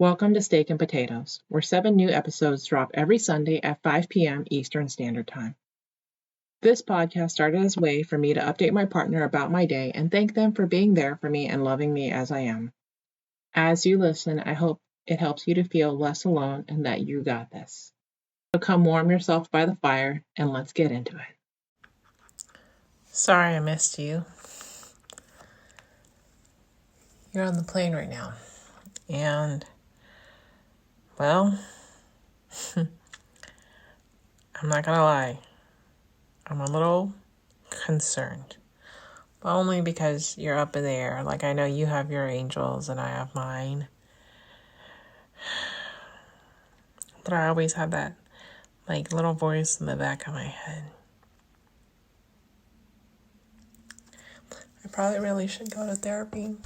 Welcome to Steak and Potatoes, where 7 new episodes drop every Sunday at 5 p.m. Eastern Standard Time. This podcast started as a way for me to update my partner about my day and thank them for being there for me and loving me as I am. As you listen, I hope it helps you to feel less alone and that you got this. So come warm yourself by the fire and let's get into it. Sorry I missed you. You're on the plane right now. And, well, I'm not gonna lie. I'm a little concerned. But only because you're up in the air. Like, I know you have your angels and I have mine. But I always have that, little voice in the back of my head. I probably really should go to therapy.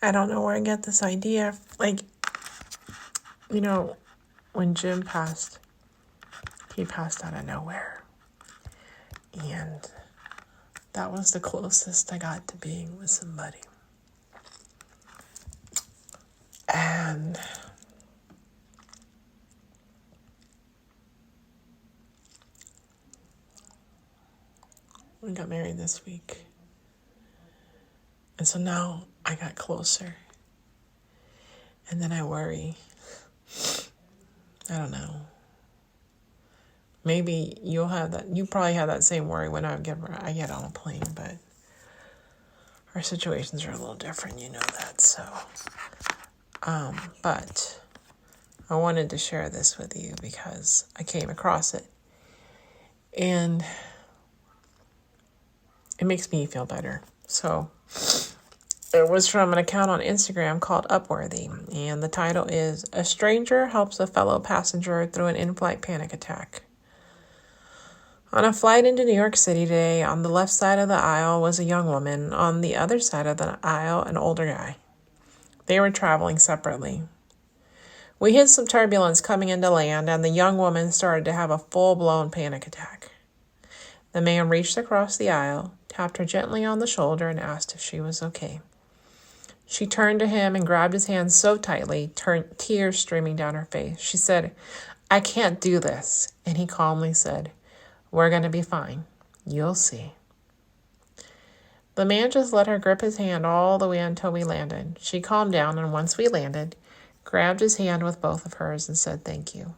I don't know where I get this idea. When Jim passed, he passed out of nowhere. And that was the closest I got to being with somebody. And we got married this week. And so now I got closer. And then I worry. I don't know. Maybe you'll have that. You probably have that same worry when I get on a plane, but our situations are a little different. You know that. So, but I wanted to share this with you because I came across it, and it makes me feel better. So, it was from an account on Instagram called Upworthy, and the title is "A Stranger Helps a Fellow Passenger Through an In-Flight Panic Attack." On a flight into New York City today, on the left side of the aisle was a young woman. On the other side of the aisle, an older guy. They were traveling separately. We hit some turbulence coming into land, and the young woman started to have a full-blown panic attack. The man reached across the aisle, tapped her gently on the shoulder, and asked if she was okay. She turned to him and grabbed his hand so tightly, tears streaming down her face. She said, "I can't do this." And he calmly said, "We're going to be fine. You'll see." The man just let her grip his hand all the way until we landed. She calmed down, and once we landed, grabbed his hand with both of hers and said thank you.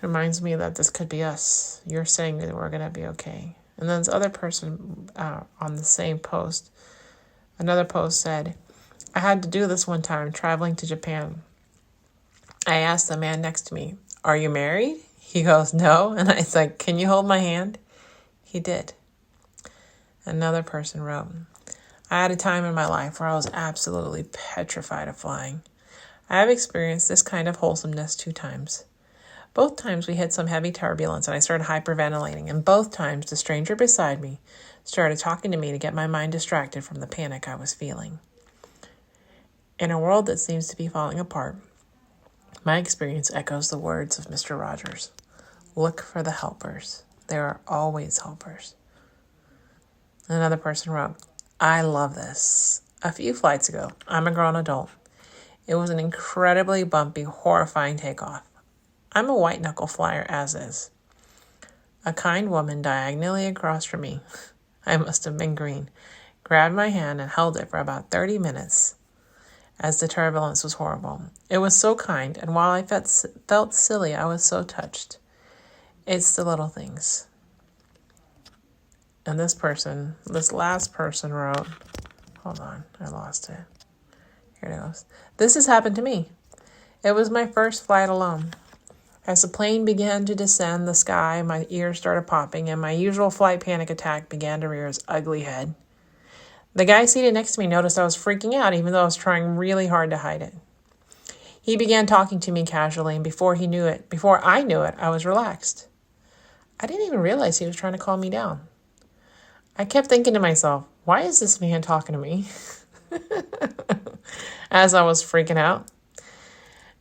Reminds me that this could be us. You're saying that we're going to be okay. And then this other person on the same post, another post said, "I had to do this one time traveling to Japan. I asked the man next to me, 'Are you married?' He goes, 'No.' And I was like, 'Can you hold my hand?' He did." Another person wrote, "I had a time in my life where I was absolutely petrified of flying. I have experienced this kind of wholesomeness 2 times. Both times we hit some heavy turbulence and I started hyperventilating, and both times the stranger beside me started talking to me to get my mind distracted from the panic I was feeling. In a world that seems to be falling apart, my experience echoes the words of Mr. Rogers. Look for the helpers. There are always helpers." Another person wrote, "I love this. A few flights ago, I'm a grown adult. It was an incredibly bumpy, horrifying takeoff. I'm a white-knuckle flyer as is. A kind woman diagonally across from me, I must have been green, grabbed my hand and held it for about 30 minutes as the turbulence was horrible. It was so kind, and while I felt silly, I was so touched. It's the little things." And this last person wrote, hold on, I lost it. Here it goes. "This has happened to me. It was my first flight alone. As the plane began to descend the sky, my ears started popping, and my usual flight panic attack began to rear its ugly head. The guy seated next to me noticed I was freaking out, even though I was trying really hard to hide it. He began talking to me casually, and before I knew it, I was relaxed. I didn't even realize he was trying to calm me down. I kept thinking to myself, why is this man talking to me?" As I was freaking out.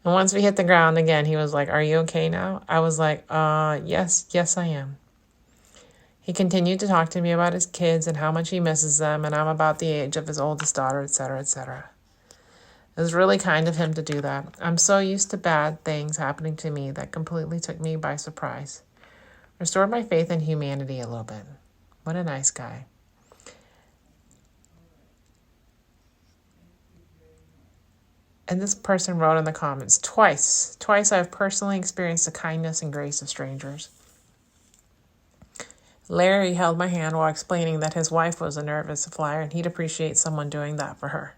And once we hit the ground again, he was like, "Are you okay now?" I was like, yes, I am." He continued to talk to me about his kids and how much he misses them, and I'm about the age of his oldest daughter, etc., etc. It was really kind of him to do that. I'm so used to bad things happening to me that completely took me by surprise. Restored my faith in humanity a little bit. What a nice guy. And this person wrote in the comments, twice I've personally experienced the kindness and grace of strangers. Larry held my hand while explaining that his wife was a nervous flyer and he'd appreciate someone doing that for her.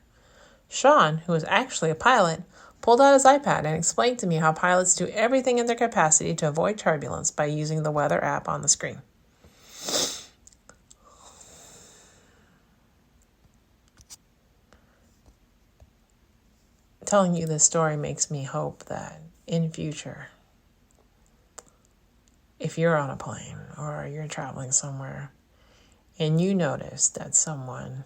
Sean, who was actually a pilot, pulled out his iPad and explained to me how pilots do everything in their capacity to avoid turbulence by using the weather app on the screen. Telling you this story makes me hope that in future, if you're on a plane or you're traveling somewhere and you notice that someone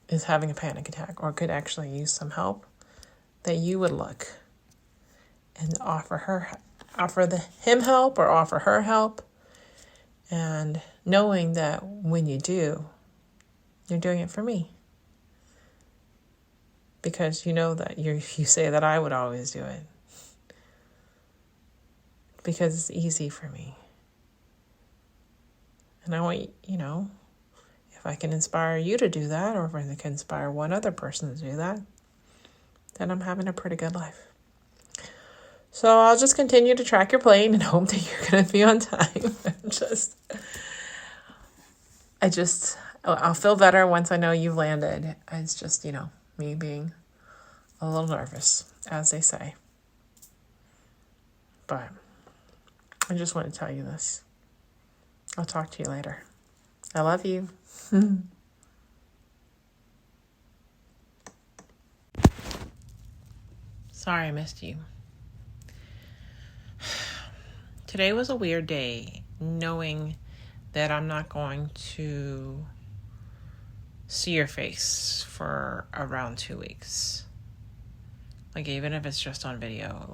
is having a panic attack or could actually use some help, that you would look and offer him help or offer her help, and knowing that when you do, you're doing it for me. Because you know that you say that I would always do it. Because it's easy for me. And I want, if I can inspire you to do that, or if I can inspire one other person to do that, then I'm having a pretty good life. So I'll just continue to track your plane and hope that you're going to be on time. I'll feel better once I know you've landed. It's just, me being a little nervous, as they say. But I just want to tell you this. I'll talk to you later. I love you. Sorry I missed you. Today was a weird day, knowing that I'm not going to see your face for around 2 weeks. Even if it's just on video,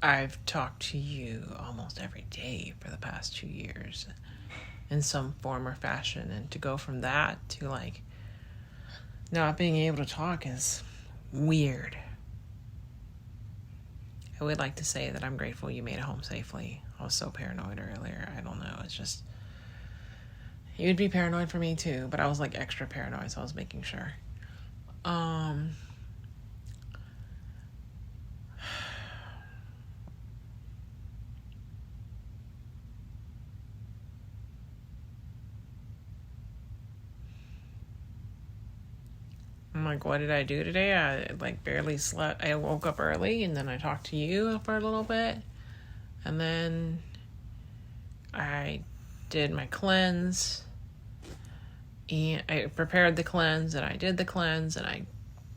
I've talked to you almost every day for the past 2 years in some form or fashion. And to go from that to not being able to talk is weird. I would like to say that I'm grateful you made it home safely. I was so paranoid earlier. I don't know. It's just, you'd be paranoid for me too, but I was extra paranoid, so I was making sure. I'm what did I do today? I barely slept. I woke up early and then I talked to you for a little bit. And then I did my cleanse. And I prepared the cleanse and I did the cleanse and I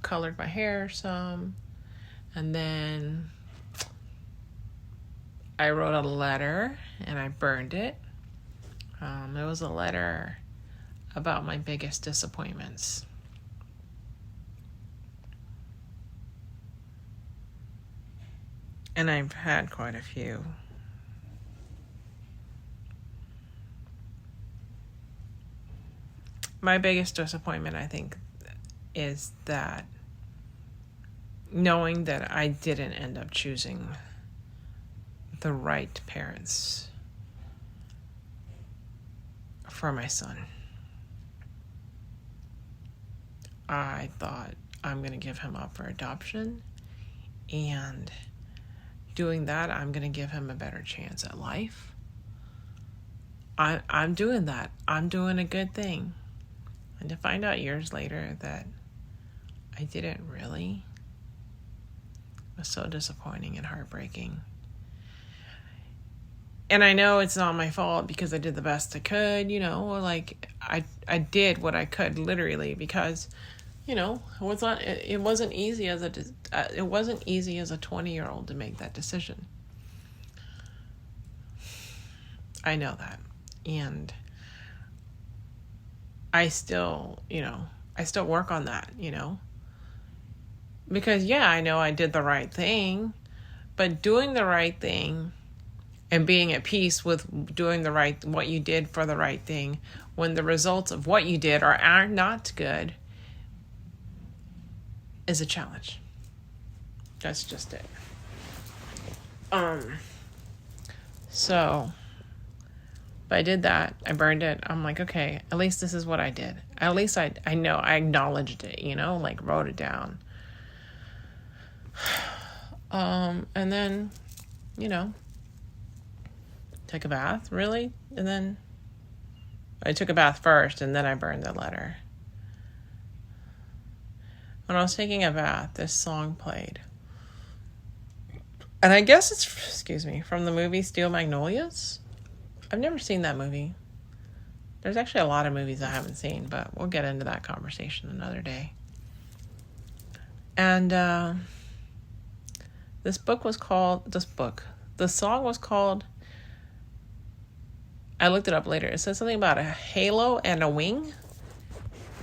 colored my hair some. And then I wrote a letter and I burned it. It was a letter about my biggest disappointments. And I've had quite a few. My biggest disappointment, I think, is that knowing that I didn't end up choosing the right parents for my son. I thought I'm going to give him up for adoption, and doing that, I'm going to give him a better chance at life. I'm doing that. I'm doing a good thing. And to find out years later that I didn't really was so disappointing and heartbreaking. And I know it's not my fault because I did the best I could, I did what I could literally because, it wasn't easy as a 20-year-old to make that decision. I know that. And I still work on that, because I know I did the right thing, but doing the right thing and being at peace with doing what you did for the right thing, when the results of what you did are not good, is a challenge. That's just it. So, but I did that. I burned it. I'm like, okay, at least this is what I did. At least I know I acknowledged it, like wrote it down. And then, took a bath, really? And then I took a bath first, and then I burned the letter. When I was taking a bath, this song played. And I guess it's, from the movie Steel Magnolias. I've never seen that movie. There's actually a lot of movies I haven't seen, but we'll get into that conversation another day. And the song was called, I looked it up later. It said something about a halo and a wing.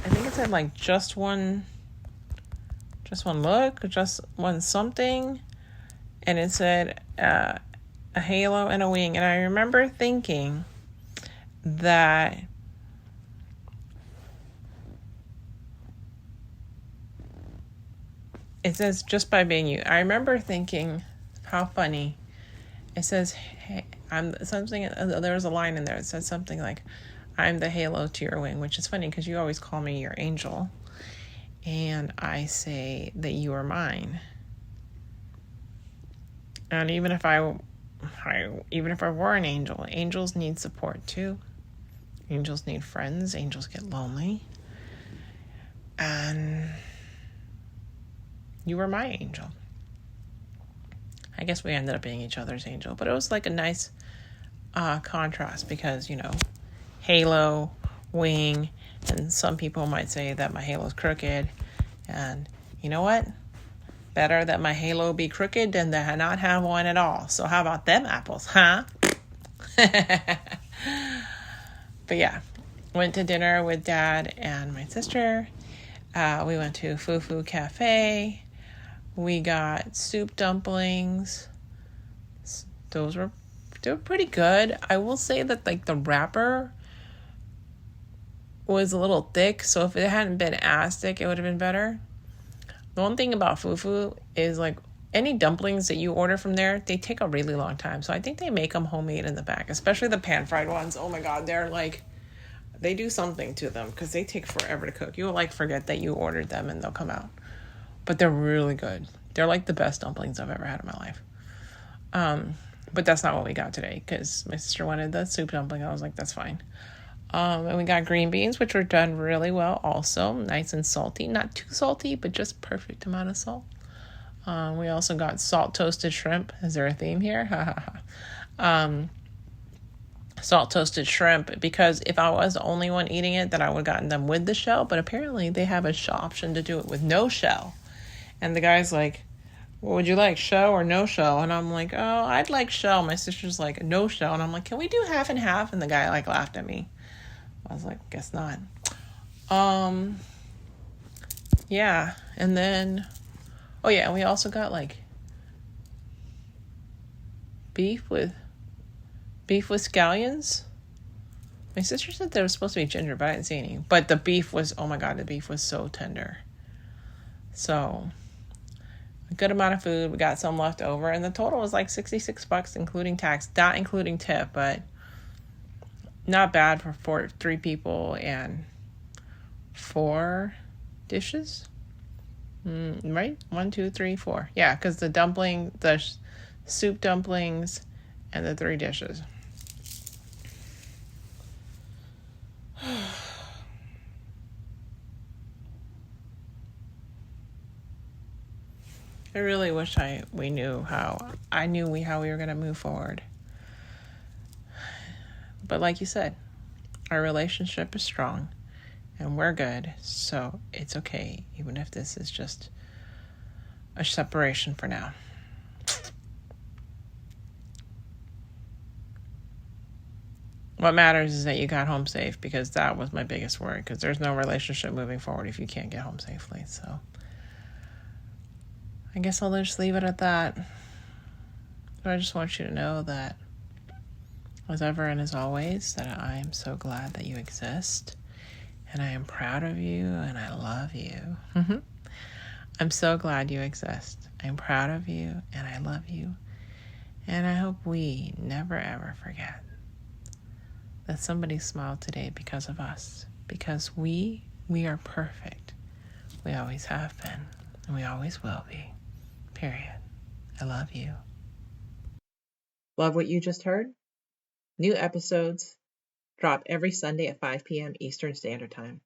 I think it said like just one look, just one something. And it said a halo and a wing. And I remember thinking that it says just by being you. I remember thinking how funny. It says, hey, there was a line in there that said something like, I'm the halo to your wing, which is funny because you always call me your angel. And I say that you are mine. And even if I were an angel, angels need support too. Angels need friends. Angels get lonely. And you were my angel. I guess we ended up being each other's angel, but it was like a nice contrast because, halo, wing, and some people might say that my halo's crooked. And you know what? Better that my halo be crooked than to not have one at all. So how about them apples, huh? But yeah, went to dinner with Dad and my sister. We went to Fufu Cafe. We got soup dumplings. They were pretty good. I will say that like the wrapper was a little thick, so if it hadn't been as thick, it would have been better. The one thing about Fufu is like any dumplings that you order from there, they take a really long time. So I think they make them homemade in the back, especially the pan-fried ones. Oh my God, they do something to them because they take forever to cook. You'll like forget that you ordered them and they'll come out. But they're really good. They're like the best dumplings I've ever had in my life. But that's not what we got today because my sister wanted the soup dumpling. I was like, that's fine. And we got green beans, which were done really well also. Nice and salty. Not too salty, but just perfect amount of salt. We also got salt toasted shrimp. Is there a theme here? Salt toasted shrimp, because if I was the only one eating it, then I would have gotten them with the shell. But apparently they have an option to do it with no shell. And the guy's like, what would you like, shell or no shell? And I'm like, oh, I'd like shell. My sister's like, no shell. And I'm like, can we do half and half? And the guy like laughed at me. I was like, guess not. Yeah. And then, oh yeah, we also got like beef with scallions. My sister said there was supposed to be ginger, but I didn't see any. But the beef was, oh my God, the beef was so tender. So a good amount of food. We got some left over, and the total was like $66, including tax, not including tip, but not bad for 3 people and 4 dishes. Right? 1, 2, 3, 4. Yeah, because the soup dumplings, and the 3 dishes. I really wish we knew how we were going to move forward. But like you said, our relationship is strong and we're good. So it's okay, even if this is just a separation for now. What matters is that you got home safe, because that was my biggest worry, because there's no relationship moving forward if you can't get home safely. So I guess I'll just leave it at that. But I just want you to know that as ever and as always, that I am so glad that you exist, and I am proud of you, and I love you. I'm so glad you exist. I'm proud of you, and I love you, and I hope we never ever forget that somebody smiled today because of us, because we are perfect. We always have been, and we always will be. Period. I love you. Love what you just heard? New episodes drop every Sunday at 5 p.m. Eastern Standard Time.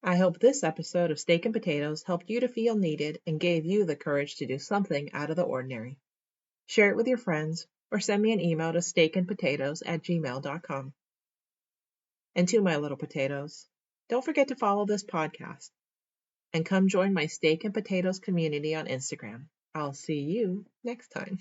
I hope this episode of Steak and Potatoes helped you to feel needed and gave you the courage to do something out of the ordinary. Share it with your friends or send me an email to steakandpotatoes@gmail.com. And to my little potatoes, don't forget to follow this podcast and come join my Steak and Potatoes community on Instagram. I'll see you next time.